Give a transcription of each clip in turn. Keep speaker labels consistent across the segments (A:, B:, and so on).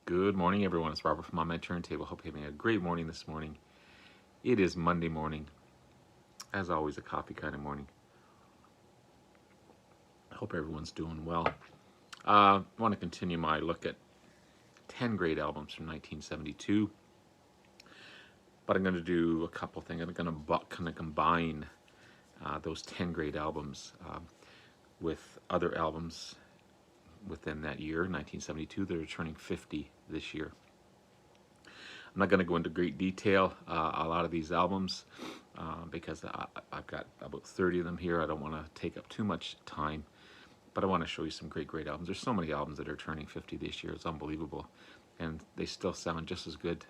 A: Good morning, everyone. It's Robert from On My Turntable. Hope you're having a great morning this morning. It is Monday morning. As always, a coffee kind of morning. I hope everyone's doing well. I want to continue my look at 10 great albums from 1972. But I'm going to do a couple things. I'm going to kind of combine those 10 great albums with other albums within that year, 1972. They're turning 50 this year. I'm not going to go into great detail a lot of these albums because I've got about 30 of them here. I don't want to take up too much time, but I want to show you some great albums. There's so many albums that are turning 50 this year. It's unbelievable. And they still sound just as good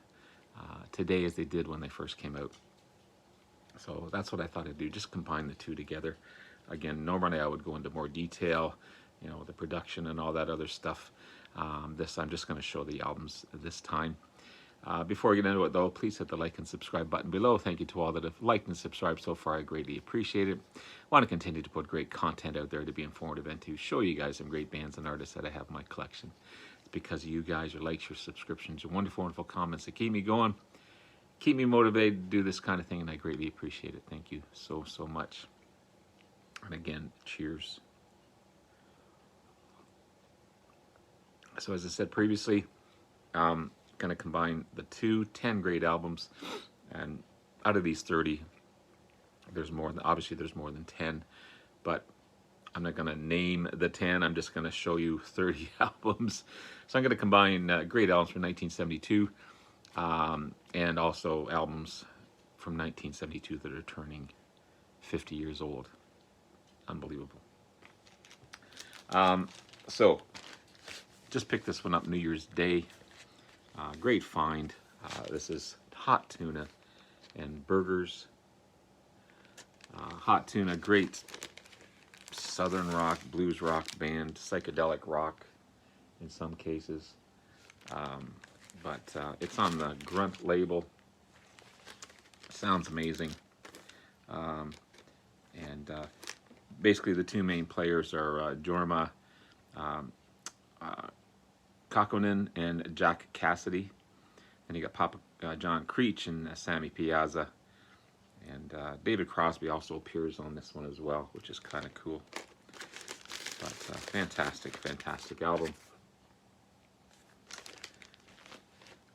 A: today as they did when they first came out. So that's what I thought I'd do, just combine the two together. Again, normally I would go into more detail, the production and all that other stuff. I'm just going to show the albums this time. Before I get into it, though, please hit the like and subscribe button below. Thank you to all that have liked and subscribed so far. I greatly appreciate it. I want to continue to put great content out there to be informative and to show you guys some great bands and artists that I have in my collection. It's because of you guys, your likes, your subscriptions, your wonderful, wonderful comments that keep me going, keep me motivated to do this kind of thing, and I greatly appreciate it. Thank you so, so much. And again, cheers. So as I said previously, going to combine the 10 great albums, and out of these 30 there's more than 10, but I'm not going to name the 10. I'm just going to show you 30 albums. So I'm going to combine great albums from 1972 and also albums from 1972 that are turning 50 years old. Unbelievable. So just picked this one up New Year's Day. Great find. This is Hot Tuna and Burgers. Hot Tuna, great southern rock, blues rock band, psychedelic rock in some cases. But it's on the Grunt label. Sounds amazing. And basically the two main players are Jorma Kakkonen and Jack Cassidy, and you got Papa John Creech and Sammy Piazza, and David Crosby also appears on this one as well, which is kind of cool. But fantastic album.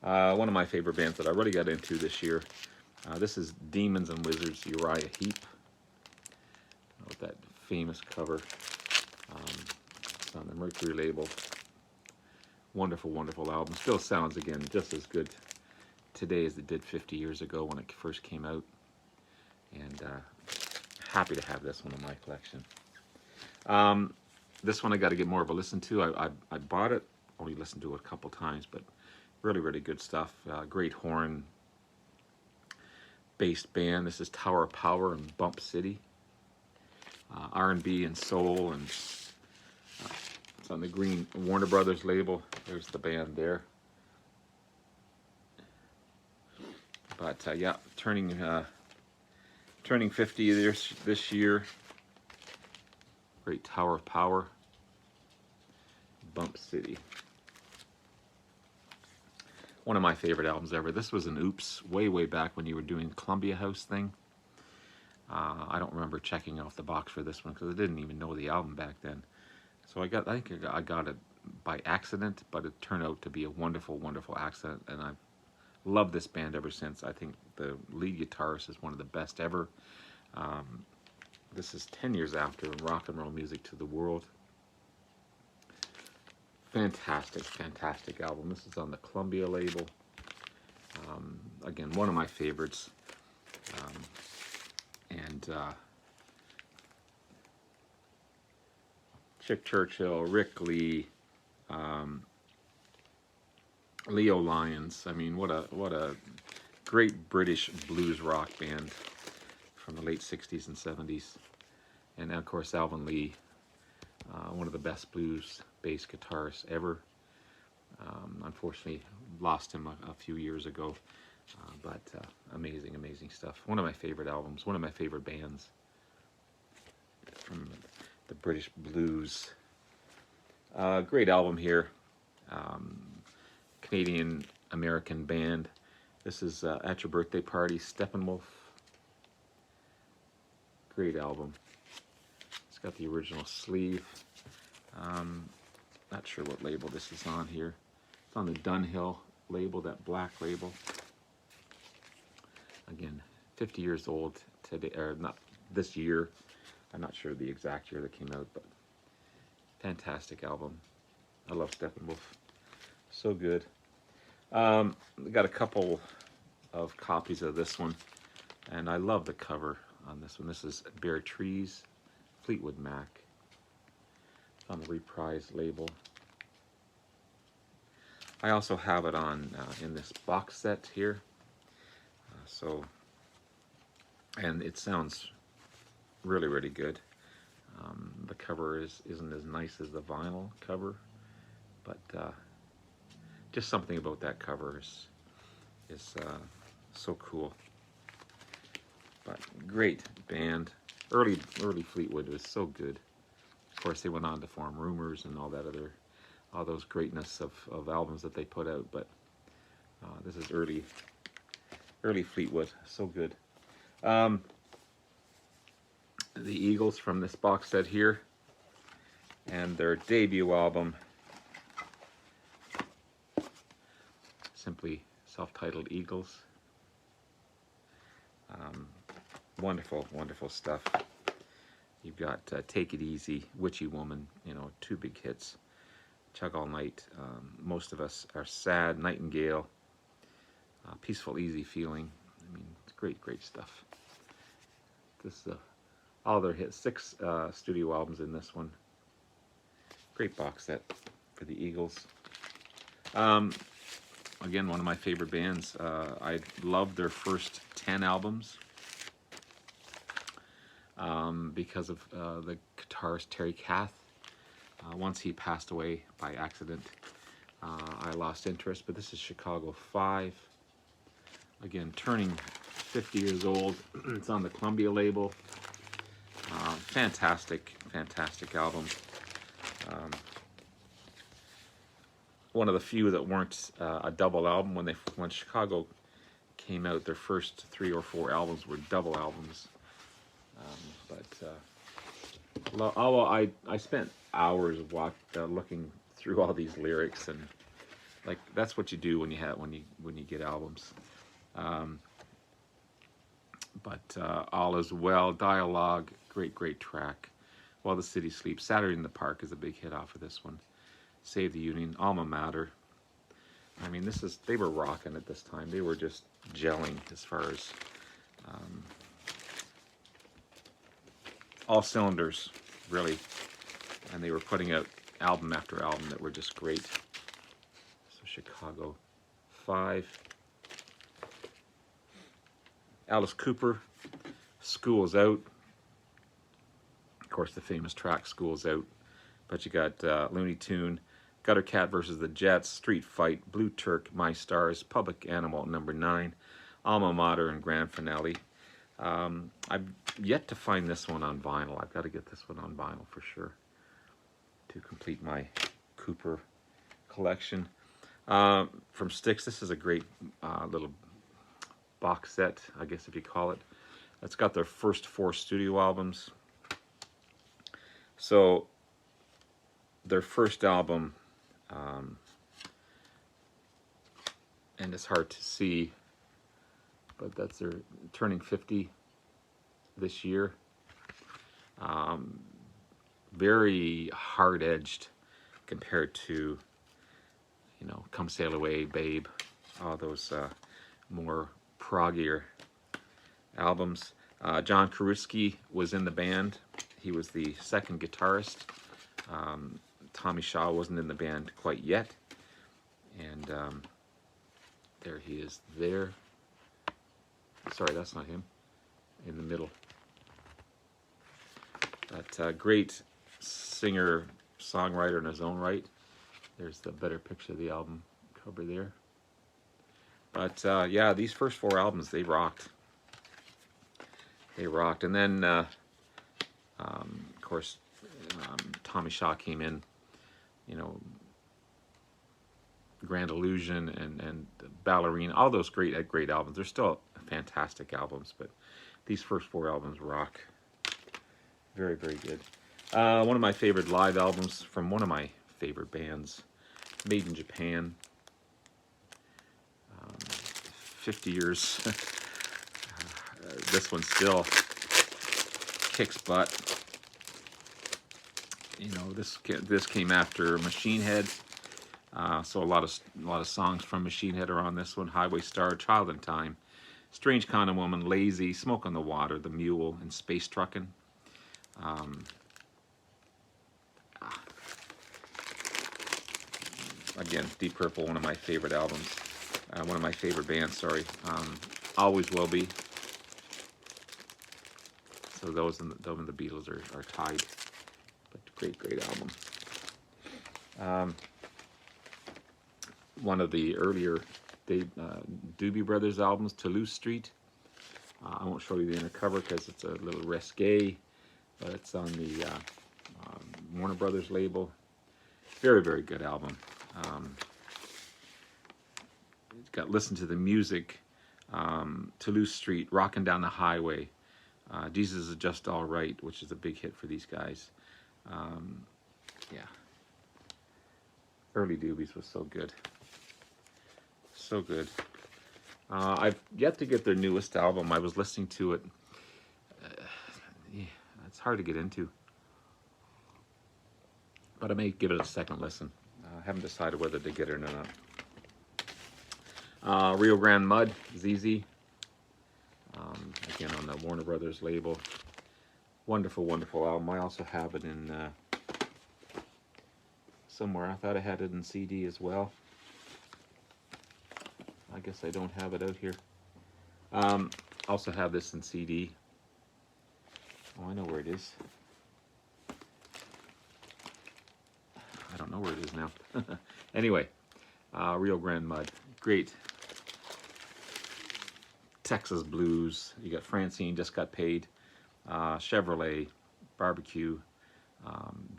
A: One of my favorite bands that I really got into this year. This is Demons and Wizards, Uriah Heep, with that famous cover. It's on the Mercury label. Wonderful, wonderful album. Still sounds, again, just as good today as it did 50 years ago when it first came out. And happy to have this one in my collection. This one I got to get more of a listen to. I bought it, only listened to it a couple times, but really, really good stuff. Great horn-based band. This is Tower of Power and Bump City. R&B and soul, and it's on the green Warner Brothers label. There's the band there. But yeah, turning 50 this year. Great Tower of Power, Bump City. One of my favorite albums ever. This was an oops way back when you were doing Columbia House thing. I don't remember checking off the box for this one because I didn't even know the album back then. So I think I got it by accident, but it turned out to be a wonderful, wonderful accident, and I've loved this band ever since. I think the lead guitarist is one of the best ever. This is 10 years after Rock and Roll Music to the World. Fantastic, fantastic album. This is on the Columbia label. Again, one of my favorites. Chick Churchill, Rick Lee, Leo Lyons. I mean, what a great British blues rock band from the late 60s and 70s. And of course, Alvin Lee, one of the best blues bass guitarists ever. Unfortunately, lost him a few years ago. But amazing, amazing stuff. One of my favorite albums, one of my favorite bands from the British blues. Great album here. Canadian-American band. This is At Your Birthday Party, Steppenwolf. Great album. It's got the original sleeve. Not sure what label this is on here. It's on the Dunhill label, that black label. Again, 50 years old today, or not this year. I'm not sure the exact year that came out, but fantastic album. I love Steppenwolf. So good. Got a couple of copies of this one, and I love the cover on this one. This is Bare Trees, Fleetwood Mac. It's on the Reprise label. I also have it on in this box set here. And it sounds really, really good. The cover isn't as nice as the vinyl cover, but just something about that cover is so cool. But great band. Early Fleetwood was so good. Of course, they went on to form Rumors and all those greatness of albums that they put out. But this is early Fleetwood, so good. The Eagles from this box set here, and their debut album, simply self-titled Eagles. Wonderful, wonderful stuff. You've got Take It Easy, Witchy Woman, you know, 2 big hits. Chug All Night, Most of Us Are Sad, Nightingale, Peaceful Easy Feeling. I mean, it's great, great stuff. This is all their hits, 6 studio albums in this one. Great box set for the Eagles. Again, one of my favorite bands. I loved their first 10 albums because of the guitarist Terry Kath. Once he passed away by accident, I lost interest, but this is Chicago 5. Again, turning 50 years old. It's on the Columbia label. Fantastic, fantastic album. One of the few that weren't a double album. When Chicago came out, their first 3 or 4 albums were double albums. I spent hours looking through all these lyrics, and like that's what you do when you get albums. All Is Well, Dialogue, great track. While the City Sleeps, Saturday in the Park is a big hit off of this one. Save the Union, Alma Mater. I mean, they were rocking at this time. They were just gelling as far as all cylinders, really. And they were putting out album after album that were just great. So Chicago 5. Alice Cooper, School's Out. Of course, the famous track School's Out. But you got Looney Tune, Gutter Cat versus the Jets, Street Fight, Blue Turk, My Stars, Public Animal number 9, Alma Mater, and Grand Finale. I've yet to find this one on vinyl. I've got to get this one on vinyl for sure to complete my Cooper collection. From Styx, this is a great little box set, I guess if you call it. It's got their first 4 studio albums. So their first album, and it's hard to see, but that's their turning 50 this year. Very hard-edged compared to, you know, Come Sail Away, Babe, all those more proggier albums. John Karuski was in the band. He was the second guitarist. Tommy Shaw wasn't in the band quite yet. And there he is there. Sorry, that's not him. In the middle. But great singer, songwriter in his own right. There's the better picture of the album cover there. But yeah, these first 4 albums, they rocked. They rocked. And then, of course, Tommy Shaw came in, you know, Grand Illusion and Ballerina, all those great albums. They're still fantastic albums, but these first 4 albums rock. Very, very good. One of my favorite live albums from one of my favorite bands, Made in Japan. 50 years. This one still kicks butt. You know, this came after Machine Head. So a lot of songs from Machine Head are on this one. Highway Star, Child in Time, Strange Kind of Woman, Lazy, Smoke on the Water, The Mule, and Space Truckin'. Again, Deep Purple, one of my favorite albums. One of my favorite bands, sorry. Always Will Be. So those and the Beatles are tied. But great album. One of the earlier Doobie Brothers albums, Toulouse Street. I won't show you the inner cover because it's a little risque, but it's on the Warner Brothers label. Very, very good album. It's got Listen to the Music, Toulouse Street, Rockin' Down the Highway, Jesus Is Just All Right, which is a big hit for these guys. Yeah. Early Doobies was so good. So good. I've yet to get their newest album. I was listening to it. Yeah, it's hard to get into. But I may give it a second listen. I haven't decided whether to get it or not. Rio Grande Mud, ZZ. Again on the Warner Brothers label. Wonderful album. I also have it in somewhere. I thought I had it in CD as well. I guess I don't have it out here. Also have this in CD. Oh, I know where it is. I don't know where it is now. Anyway, Rio Grande Mud. Great. Texas Blues. You got Francine, Just Got Paid. Chevrolet, Barbecue,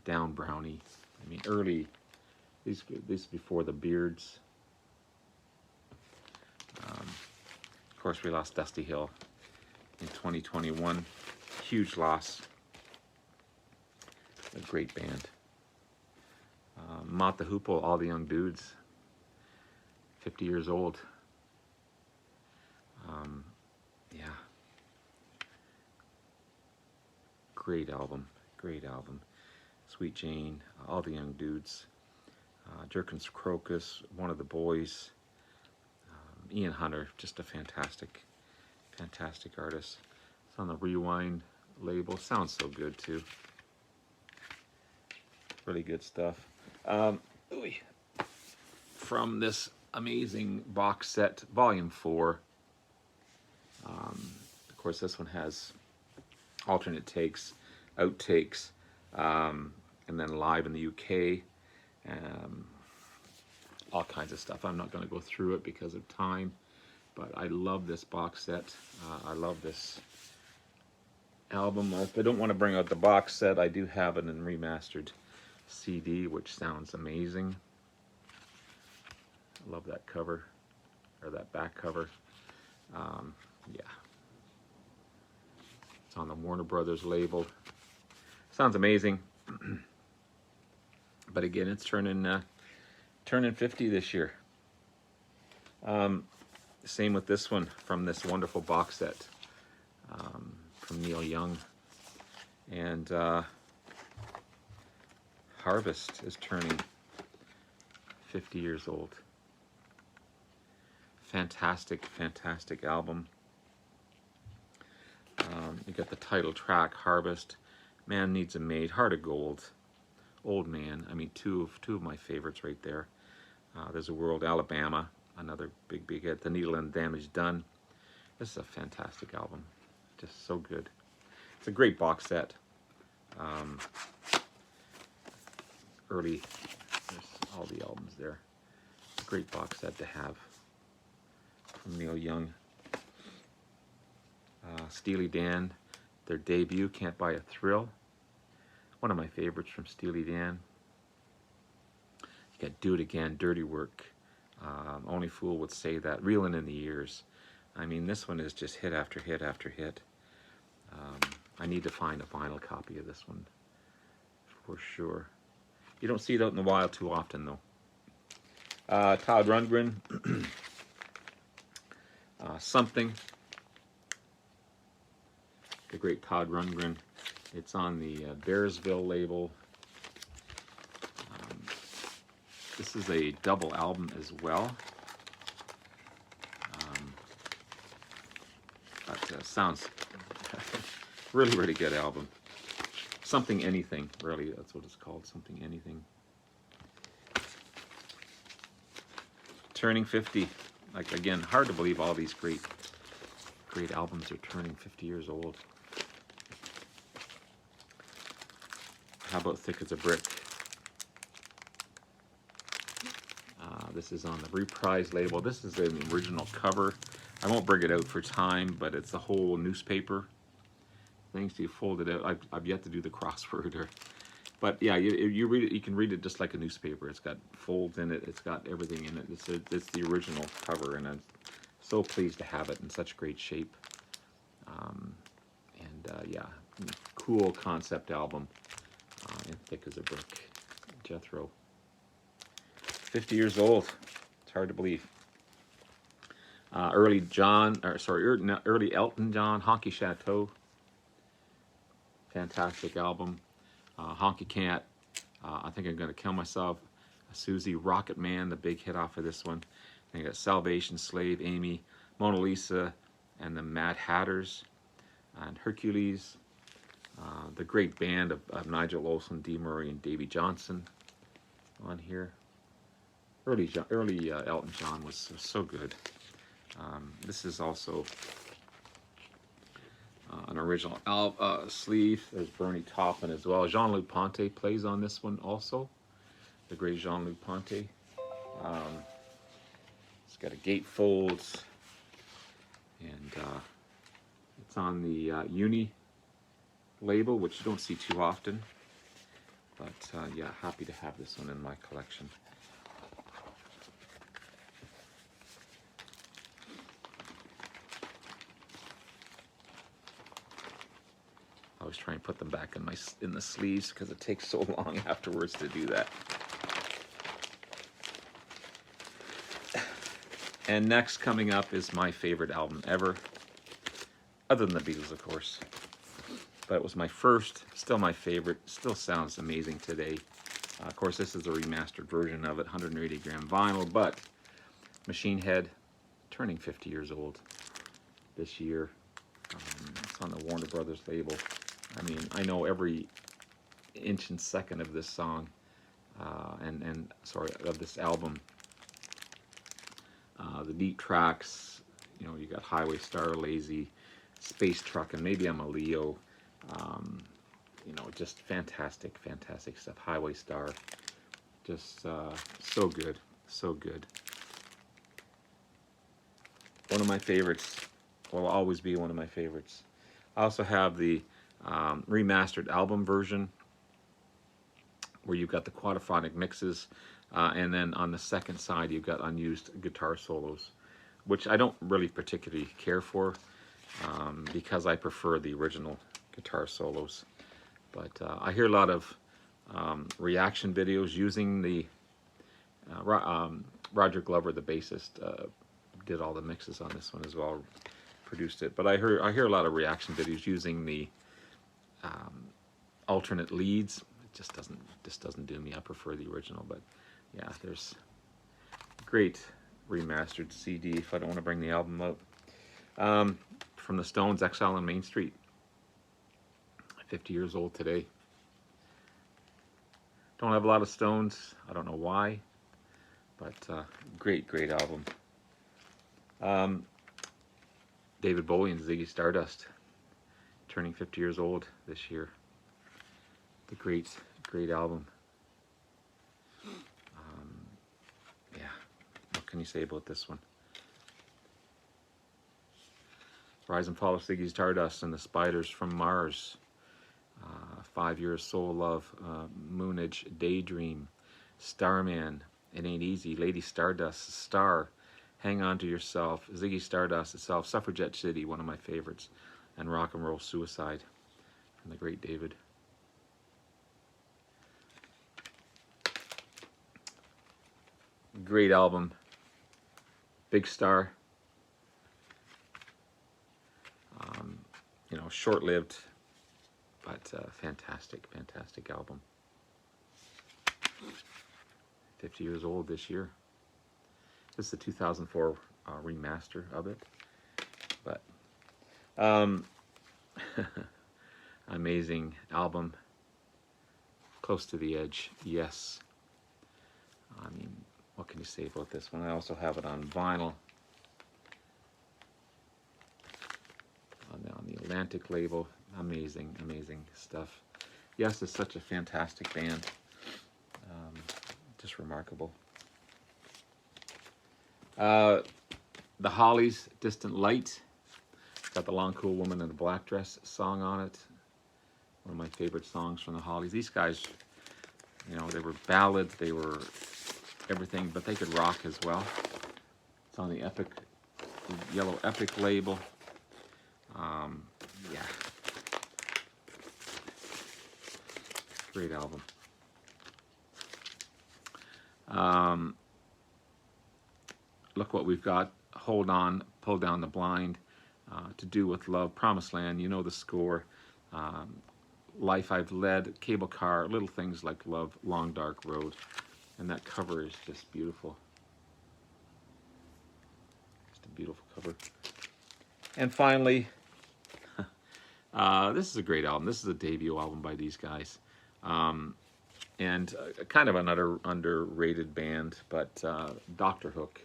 A: Down Brownie. I mean, early, these before the Beards. Of course, we lost Dusty Hill in 2021. Huge loss. A great band. Mott the Hoople, All the Young Dudes. 50 years old. Yeah. Great album. Sweet Jane, All the Young Dudes. Jerkins Crocus, One of the Boys. Ian Hunter, just a fantastic artist. It's on the Rewind label. Sounds so good too. Really good stuff. From this amazing box set, Volume 4. Of course, this one has alternate takes, outtakes, and then live in the UK. All kinds of stuff. I'm not going to go through it because of time, but I love this box set. I love this album. If I don't want to bring out the box set, I do have it in remastered CD, which sounds amazing. I love that cover, or that back cover. Yeah. It's on the Warner Brothers label. Sounds amazing. But again, it's turning 50 this year. Same with this one from this wonderful box set from Neil Young. And Harvest is turning 50 years old. Fantastic album. You got the title track, Harvest, Man Needs a Maid, Heart of Gold, Old Man. I mean, two of my favorites right there. There's a World, Alabama, another big hit. The Needle and Damage Done. This is a fantastic album, just so good. It's a great box set. Early, there's all the albums there. It's a great box set to have from Neil Young. Steely Dan, their debut, Can't Buy a Thrill. One of my favorites from Steely Dan. You got Do It Again, Dirty Work, Only fool would say that. Reeling in the Years. I mean, this one is just hit after hit after hit. I need to find a vinyl copy of this one for sure. You don't see it out in the wild too often, though. Todd Rundgren, Something. The great Todd Rundgren. It's on the Bearsville label. This is a double album as well. But sounds really, really good album. Something Anything, really, that's what it's called, Something Anything. Turning 50. Like, again, hard to believe all these great albums are turning 50 years old. How about Thick as a Brick? This is on the Reprise label. This is an original cover. I won't bring it out for time, but it's a whole newspaper. Things you fold it out. I've yet to do the crossword, but yeah, you read it. You can read it just like a newspaper. It's got folds in it. It's got everything in it. It's the original cover, and I'm so pleased to have it in such great shape. Yeah, cool concept album. And Thick as a Brick. Jethro. 50 years old. It's hard to believe. Early Elton John, Honky Chateau. Fantastic album. Honky Cat, I Think I'm Gonna Kill Myself. Susie, Rocket Man, the big hit off of this one. Then you got Salvation, Slave, Amy, Mona Lisa, and the Mad Hatters, and Hercules. The great band of Nigel Olsson, Dee Murray, and Davy Johnson on here. Early Elton John was so good. This is also an original sleeve. There's Bernie Taupin as well. Jean-Luc Ponty plays on this one also. The great Jean-Luc Ponty. It's got a gatefolds, and it's on the Uni label, which you don't see too often. But yeah, happy to have this one in my collection. I always try and put them back in the sleeves because it takes so long afterwards to do that. And next coming up is my favorite album ever, other than the Beatles, of course. But it was my first, still my favorite, still sounds amazing today. Of course, this is a remastered version of it, 180 gram vinyl, but Machine Head, turning 50 years old this year. It's on the Warner Brothers label. I mean, I know every inch and second of this song, of this album. The deep tracks, you know, you got Highway Star, Lazy, Space Truck, and Maybe I'm a Leo. You know, just fantastic, fantastic stuff. Highway Star, just so good, so good. One of my favorites, will always be one of my favorites. I also have the remastered album version, where you've got the quadraphonic mixes, and then on the second side you've got unused guitar solos, which I don't really particularly care for, because I prefer the original guitar solos. But I hear a lot of reaction videos using the Roger Glover, the bassist, did all the mixes on this one as well, produced it. But I hear a lot of reaction videos using the alternate leads. It just doesn't do me. I prefer the original. But yeah, there's great remastered CD if I don't want to bring the album out. From the Stones, Exile on Main Street. 50 years old today. Don't have a lot of Stones. I don't know why, but great album. David Bowie and Ziggy Stardust, turning 50 years old this year. The great album. Yeah, what can you say about this one? Rise and Fall of Ziggy Stardust and the Spiders from Mars. 5 Years, Soul Love, Moonage, Daydream, Starman, It Ain't Easy, Lady Stardust, Star, Hang On to Yourself, Ziggy Stardust itself, Suffragette City, one of my favorites, and Rock and Roll Suicide from the great David. Great album. Big Star. You know, short-lived, but fantastic, fantastic album. 50 years old this year. This is the 2004 remaster of it. But amazing album. Close to the Edge, yes. I mean, what can you say about this one? I also have it on vinyl. On the Atlantic label. Amazing, amazing stuff. Yes, it's such a fantastic band. Just remarkable. The Hollies, Distant Light. Got the Long Cool Woman in a Black Dress song on it. One of my favorite songs from the Hollies. These guys, you know, they were ballads, they were everything, but they could rock as well. It's on the Epic, the Yellow Epic label. Yeah. Great album. Look what we've got. Hold On, Pull Down the Blind, To Do With Love, Promised Land, you know the score. Life I've Led, Cable Car, Little Things Like Love, Long Dark Road. And that cover is just beautiful. Just a beautiful cover. And finally, this is a great album. This is a debut album by these guys. And kind of another underrated band, but Dr. Hook,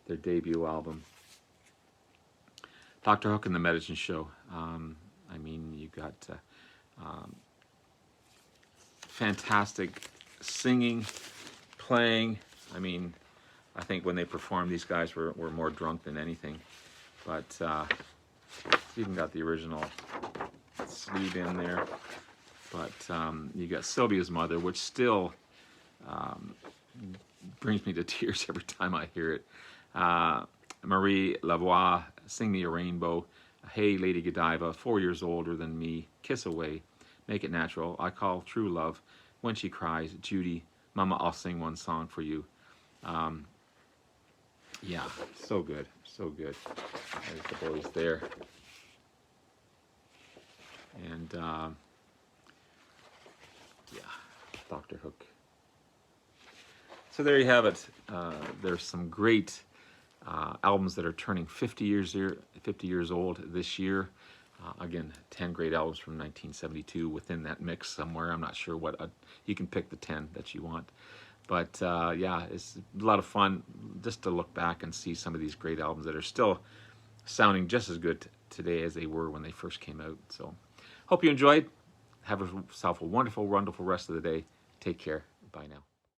A: their debut album. Dr. Hook and the Medicine Show. I mean, you got fantastic singing, playing. I mean, I think when they performed, these guys were more drunk than anything. But it's even got the original sleeve in there. But you got Sylvia's Mother, which still brings me to tears every time I hear it. Marie Lavoie, Sing Me a Rainbow. Hey, Lady Godiva, 4 years older than me. Kiss Away, Make It Natural. I Call True Love. When She Cries, Judy. Mama, I'll Sing One Song for You. Yeah, so good, so good. There's the boys there. And yeah, Dr. Hook. So there you have it. There's some great albums that are turning 50 years old this year. Again, 10 great albums from 1972 within that mix somewhere. I'm not sure what, you can pick the 10 that you want. But yeah, it's a lot of fun just to look back and see some of these great albums that are still sounding just as good today as they were when they first came out. So hope you enjoyed. Have yourself a wonderful, wonderful rest of the day. Take care. Bye now.